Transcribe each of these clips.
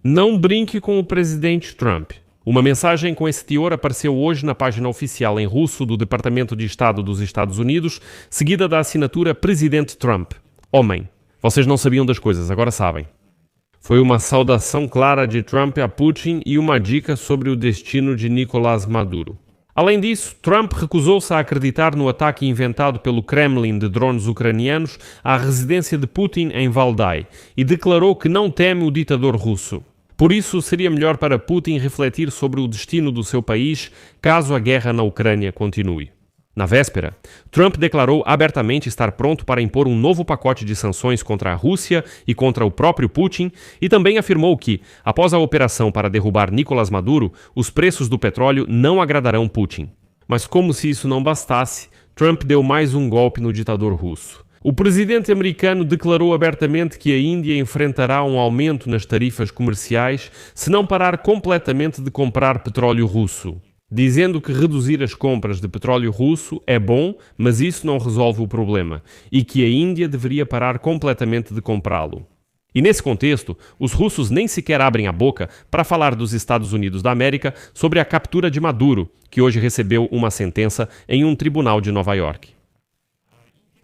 Não brinque com o presidente Trump. Uma mensagem com esse teor apareceu hoje na página oficial em russo do Departamento de Estado dos Estados Unidos, seguida da assinatura Presidente Trump. Homem. Vocês não sabiam das coisas, agora sabem. Foi uma saudação clara de Trump a Putin e uma dica sobre o destino de Nicolás Maduro. Além disso, Trump recusou-se a acreditar no ataque inventado pelo Kremlin de drones ucranianos à residência de Putin em Valdai e declarou que não teme o ditador russo. Por isso, seria melhor para Putin refletir sobre o destino do seu país caso a guerra na Ucrânia continue. Na véspera, Trump declarou abertamente estar pronto para impor um novo pacote de sanções contra a Rússia e contra o próprio Putin e também afirmou que, após a operação para derrubar Nicolás Maduro, os preços do petróleo não agradarão Putin. Mas como se isso não bastasse, Trump deu mais um golpe no ditador russo. O presidente americano declarou abertamente que a Índia enfrentará um aumento nas tarifas comerciais se não parar completamente de comprar petróleo russo, dizendo que reduzir as compras de petróleo russo é bom, mas isso não resolve o problema, e que a Índia deveria parar completamente de comprá-lo. E nesse contexto, os russos nem sequer abrem a boca para falar dos Estados Unidos da América sobre a captura de Maduro, que hoje recebeu uma sentença em um tribunal de Nova York.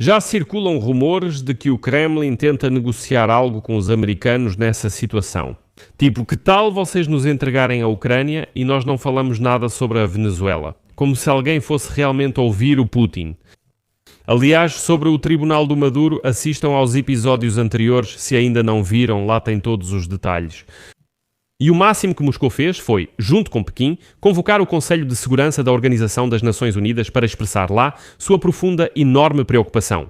Já circulam rumores de que o Kremlin tenta negociar algo com os americanos nessa situação. Tipo, que tal vocês nos entregarem a Ucrânia e nós não falamos nada sobre a Venezuela? Como se alguém fosse realmente ouvir o Putin. Aliás, sobre o Tribunal do Maduro, assistam aos episódios anteriores, se ainda não viram, lá tem todos os detalhes. E o máximo que Moscou fez foi, junto com Pequim, convocar o Conselho de Segurança da Organização das Nações Unidas para expressar lá sua profunda, enorme preocupação.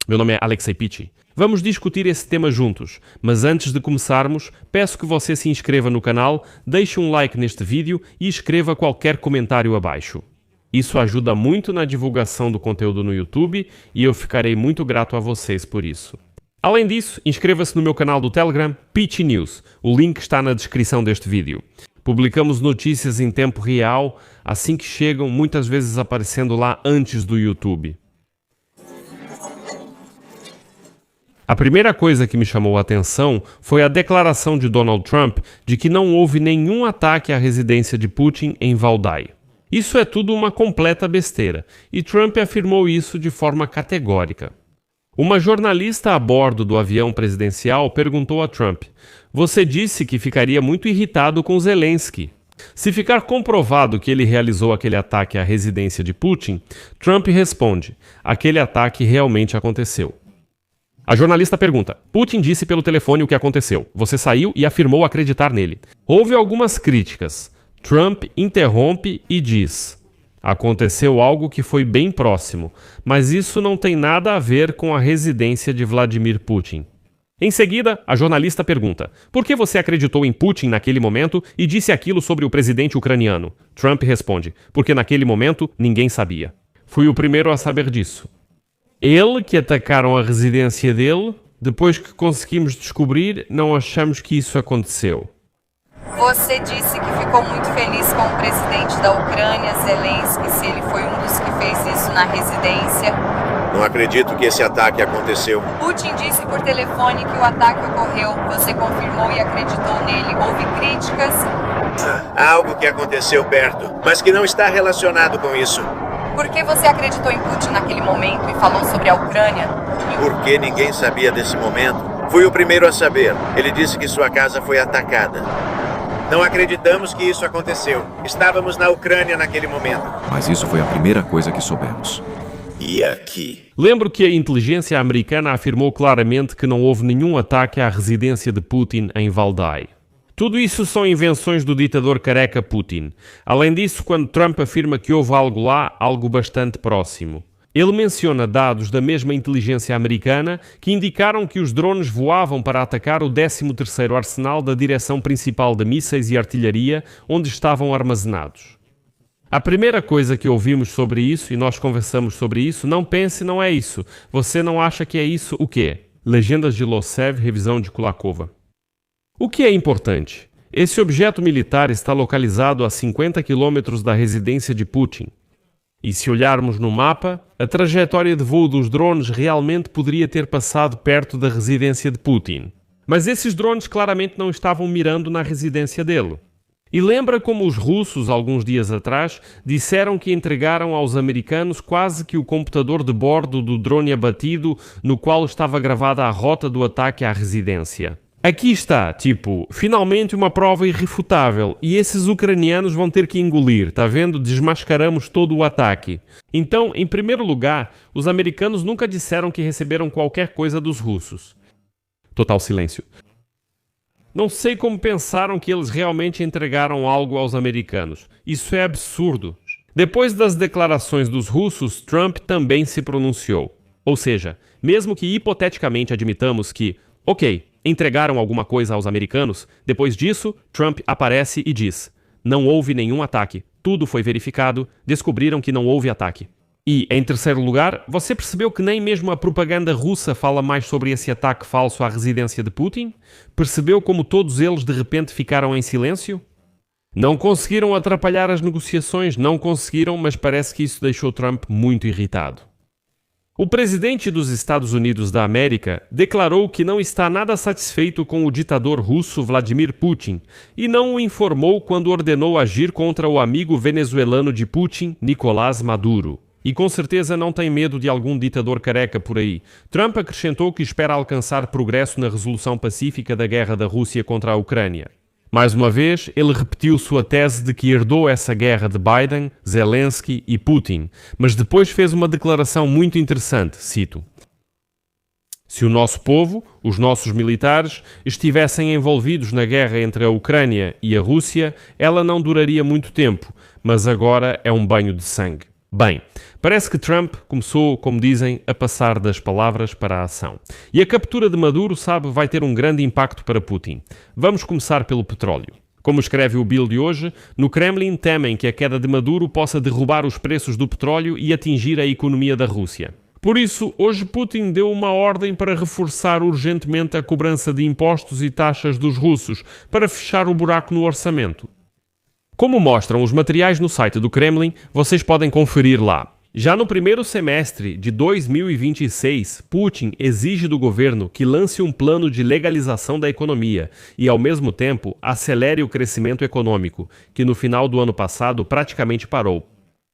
Meu nome é Alexei Pichi. Vamos discutir esse tema juntos, mas antes de começarmos, peço que você se inscreva no canal, deixe um like neste vídeo e escreva qualquer comentário abaixo. Isso ajuda muito na divulgação do conteúdo no YouTube e eu ficarei muito grato a vocês por isso. Além disso, inscreva-se no meu canal do Telegram, Pichi News. O link está na descrição deste vídeo. Publicamos notícias em tempo real, assim que chegam, muitas vezes aparecendo lá antes do YouTube. A primeira coisa que me chamou a atenção foi a declaração de Donald Trump de que não houve nenhum ataque à residência de Putin em Valdai. Isso é tudo uma completa besteira, e Trump afirmou isso de forma categórica. Uma jornalista a bordo do avião presidencial perguntou a Trump: "Você disse que ficaria muito irritado com Zelensky. Se ficar comprovado que ele realizou aquele ataque à residência de Putin", Trump responde: "Aquele ataque realmente aconteceu." A jornalista pergunta: "Putin disse pelo telefone o que aconteceu. Você saiu e afirmou acreditar nele." Houve algumas críticas. Trump interrompe e diz: "Aconteceu algo que foi bem próximo, mas isso não tem nada a ver com a residência de Vladimir Putin." Em seguida, a jornalista pergunta: "Por que você acreditou em Putin naquele momento e disse aquilo sobre o presidente ucraniano?" Trump responde: "Porque naquele momento ninguém sabia. Fui o primeiro a saber disso. Ele que atacaram a residência dele, depois que conseguimos descobrir, não achamos que isso aconteceu." Você disse que ficou muito feliz com o presidente da Ucrânia, Zelensky, se ele foi um dos que fez isso na residência. Não acredito que esse ataque aconteceu. Putin disse por telefone que o ataque ocorreu. Você confirmou e acreditou nele. Houve críticas? Há algo que aconteceu perto, mas que não está relacionado com isso. Por que você acreditou em Putin naquele momento e falou sobre a Ucrânia? Porque ninguém sabia desse momento. Fui o primeiro a saber. Ele disse que sua casa foi atacada. Não acreditamos que isso aconteceu. Estávamos na Ucrânia naquele momento. Mas isso foi a primeira coisa que soubemos. E aqui? Lembro que a inteligência americana afirmou claramente que não houve nenhum ataque à residência de Putin em Valdai. Tudo isso são invenções do ditador careca Putin. Além disso, quando Trump afirma que houve algo lá, algo bastante próximo. Ele menciona dados da mesma inteligência americana que indicaram que os drones voavam para atacar o 13º Arsenal da Direção Principal de Mísseis e Artilharia, onde estavam armazenados. A primeira coisa que ouvimos sobre isso, e nós conversamos sobre isso, não pense, não é isso. Você não acha que é isso o quê? Legendas de Losev, revisão de Kulakova. O que é importante? Esse objeto militar está localizado a 50 quilômetros da residência de Putin. E se olharmos no mapa, a trajetória de voo dos drones realmente poderia ter passado perto da residência de Putin. Mas esses drones claramente não estavam mirando na residência dele. E lembra como os russos, alguns dias atrás, disseram que entregaram aos americanos quase que o computador de bordo do drone abatido no qual estava gravada a rota do ataque à residência? Aqui está, finalmente uma prova irrefutável e esses ucranianos vão ter que engolir, tá vendo? Desmascaramos todo o ataque. Então, em primeiro lugar, os americanos nunca disseram que receberam qualquer coisa dos russos. Total silêncio. Não sei como pensaram que eles realmente entregaram algo aos americanos. Isso é absurdo. Depois das declarações dos russos, Trump também se pronunciou. Ou seja, mesmo que hipoteticamente admitamos que, entregaram alguma coisa aos americanos, depois disso, Trump aparece e diz: não houve nenhum ataque, tudo foi verificado, descobriram que não houve ataque. E, em terceiro lugar, você percebeu que nem mesmo a propaganda russa fala mais sobre esse ataque falso à residência de Putin? Percebeu como todos eles de repente ficaram em silêncio? Não conseguiram atrapalhar as negociações, não conseguiram, mas parece que isso deixou Trump muito irritado. O presidente dos Estados Unidos da América declarou que não está nada satisfeito com o ditador russo Vladimir Putin e não o informou quando ordenou agir contra o amigo venezuelano de Putin, Nicolás Maduro. E com certeza não tem medo de algum ditador careca por aí. Trump acrescentou que espera alcançar progresso na resolução pacífica da guerra da Rússia contra a Ucrânia. Mais uma vez, ele repetiu sua tese de que herdou essa guerra de Biden, Zelensky e Putin, mas depois fez uma declaração muito interessante, cito: se o nosso povo, os nossos militares, estivessem envolvidos na guerra entre a Ucrânia e a Rússia, ela não duraria muito tempo, mas agora é um banho de sangue. Bem, parece que Trump começou, como dizem, a passar das palavras para a ação. E a captura de Maduro, vai ter um grande impacto para Putin. Vamos começar pelo petróleo. Como escreve o Bill de hoje, no Kremlin temem que a queda de Maduro possa derrubar os preços do petróleo e atingir a economia da Rússia. Por isso, hoje Putin deu uma ordem para reforçar urgentemente a cobrança de impostos e taxas dos russos, para fechar o buraco no orçamento. Como mostram os materiais no site do Kremlin, vocês podem conferir lá. Já no primeiro semestre de 2026, Putin exige do governo que lance um plano de legalização da economia e, ao mesmo tempo, acelere o crescimento econômico, que no final do ano passado praticamente parou.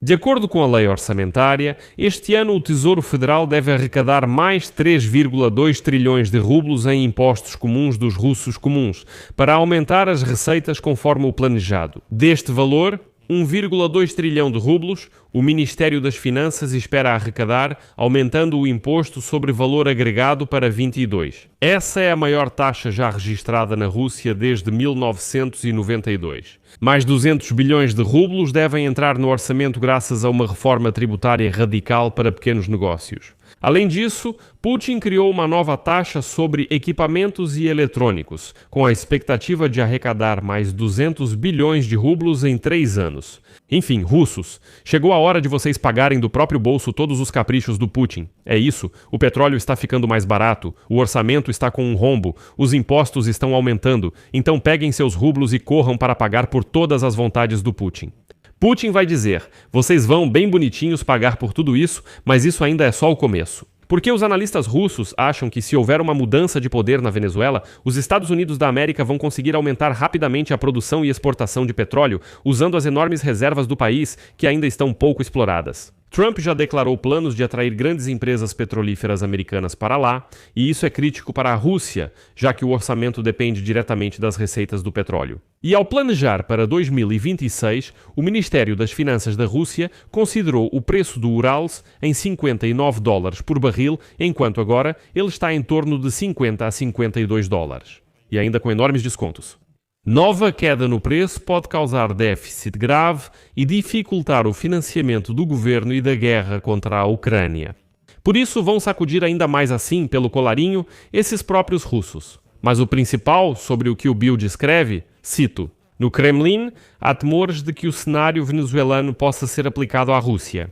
De acordo com a lei orçamentária, este ano o Tesouro Federal deve arrecadar mais 3,2 trilhões de rublos em impostos comuns dos russos comuns, para aumentar as receitas conforme o planejado. Deste valor, 1,2 trilhão de rublos, o Ministério das Finanças espera arrecadar, aumentando o imposto sobre valor agregado para 22. Essa é a maior taxa já registrada na Rússia desde 1992. Mais 200 bilhões de rublos devem entrar no orçamento graças a uma reforma tributária radical para pequenos negócios. Além disso, Putin criou uma nova taxa sobre equipamentos e eletrônicos, com a expectativa de arrecadar mais 200 bilhões de rublos em 3 anos. Enfim, russos, chegou a hora de vocês pagarem do próprio bolso todos os caprichos do Putin. É isso, o petróleo está ficando mais barato, o orçamento está com um rombo, os impostos estão aumentando, então peguem seus rublos e corram para pagar por todas as vontades do Putin. Putin vai dizer, vocês vão bem bonitinhos pagar por tudo isso, mas isso ainda é só o começo. Porque os analistas russos acham que se houver uma mudança de poder na Venezuela, os Estados Unidos da América vão conseguir aumentar rapidamente a produção e exportação de petróleo, usando as enormes reservas do país que ainda estão pouco exploradas. Trump já declarou planos de atrair grandes empresas petrolíferas americanas para lá, e isso é crítico para a Rússia, já que o orçamento depende diretamente das receitas do petróleo. E ao planejar para 2026, o Ministério das Finanças da Rússia considerou o preço do Urals em $59 por barril, enquanto agora ele está em torno de 50 a 52 dólares. E ainda com enormes descontos. Nova queda no preço pode causar déficit grave e dificultar o financiamento do governo e da guerra contra a Ucrânia. Por isso vão sacudir ainda mais assim, pelo colarinho, esses próprios russos. Mas o principal, sobre o que o Bill descreve, cito, no Kremlin há temores de que o cenário venezuelano possa ser aplicado à Rússia.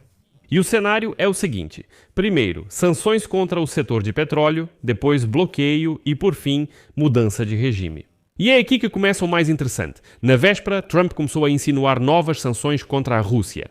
E o cenário é o seguinte: primeiro, sanções contra o setor de petróleo, depois bloqueio e, por fim, mudança de regime. E é aqui que começa o mais interessante. Na véspera, Trump começou a insinuar novas sanções contra a Rússia.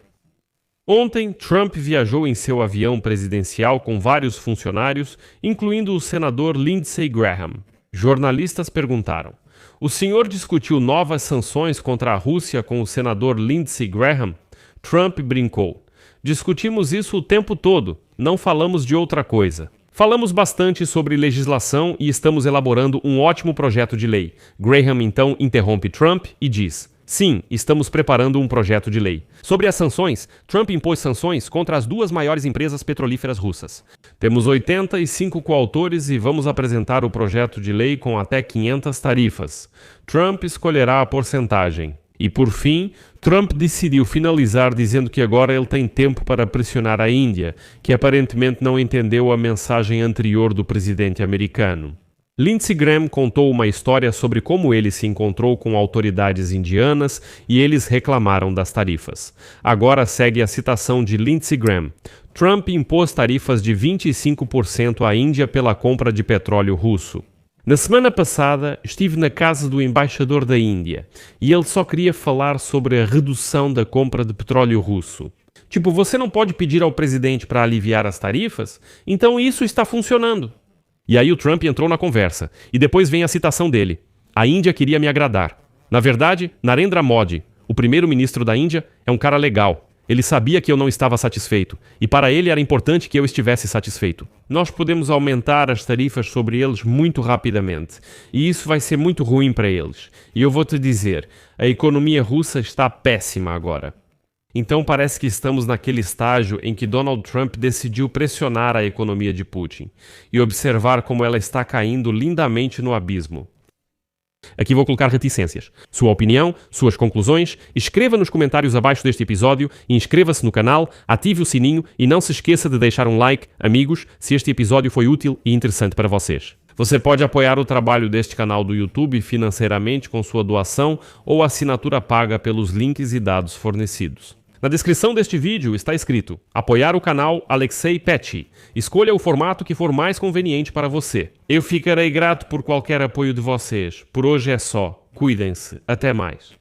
Ontem, Trump viajou em seu avião presidencial com vários funcionários, incluindo o senador Lindsey Graham. Jornalistas perguntaram: o senhor discutiu novas sanções contra a Rússia com o senador Lindsey Graham? Trump brincou: discutimos isso o tempo todo, não falamos de outra coisa. Falamos bastante sobre legislação e estamos elaborando um ótimo projeto de lei. Graham então interrompe Trump e diz: sim, estamos preparando um projeto de lei. Sobre as sanções, Trump impôs sanções contra as duas maiores empresas petrolíferas russas. Temos 85 coautores e vamos apresentar o projeto de lei com até 500 tarifas. Trump escolherá a porcentagem. E por fim, Trump decidiu finalizar dizendo que agora ele tem tempo para pressionar a Índia, que aparentemente não entendeu a mensagem anterior do presidente americano. Lindsey Graham contou uma história sobre como ele se encontrou com autoridades indianas e eles reclamaram das tarifas. Agora segue a citação de Lindsey Graham. Trump impôs tarifas de 25% à Índia pela compra de petróleo russo. Na semana passada, estive na casa do embaixador da Índia e ele só queria falar sobre a redução da compra de petróleo russo. Tipo, você não pode pedir ao presidente para aliviar as tarifas? Então isso está funcionando. E aí o Trump entrou na conversa e depois vem a citação dele. A Índia queria me agradar. Na verdade, Narendra Modi, o primeiro-ministro da Índia, é um cara legal. Ele sabia que eu não estava satisfeito, e para ele era importante que eu estivesse satisfeito. Nós podemos aumentar as tarifas sobre eles muito rapidamente, e isso vai ser muito ruim para eles. E eu vou te dizer, a economia russa está péssima agora. Então parece que estamos naquele estágio em que Donald Trump decidiu pressionar a economia de Putin, e observar como ela está caindo lindamente no abismo. Aqui vou colocar reticências. Sua opinião, suas conclusões, escreva nos comentários abaixo deste episódio, inscreva-se no canal, ative o sininho e não se esqueça de deixar um like, amigos, se este episódio foi útil e interessante para vocês. Você pode apoiar o trabalho deste canal do YouTube financeiramente com sua doação ou assinatura paga pelos links e dados fornecidos. Na descrição deste vídeo está escrito: apoiar o canal Alexei Petty. Escolha o formato que for mais conveniente para você. Eu ficarei grato por qualquer apoio de vocês. Por hoje é só. Cuidem-se. Até mais.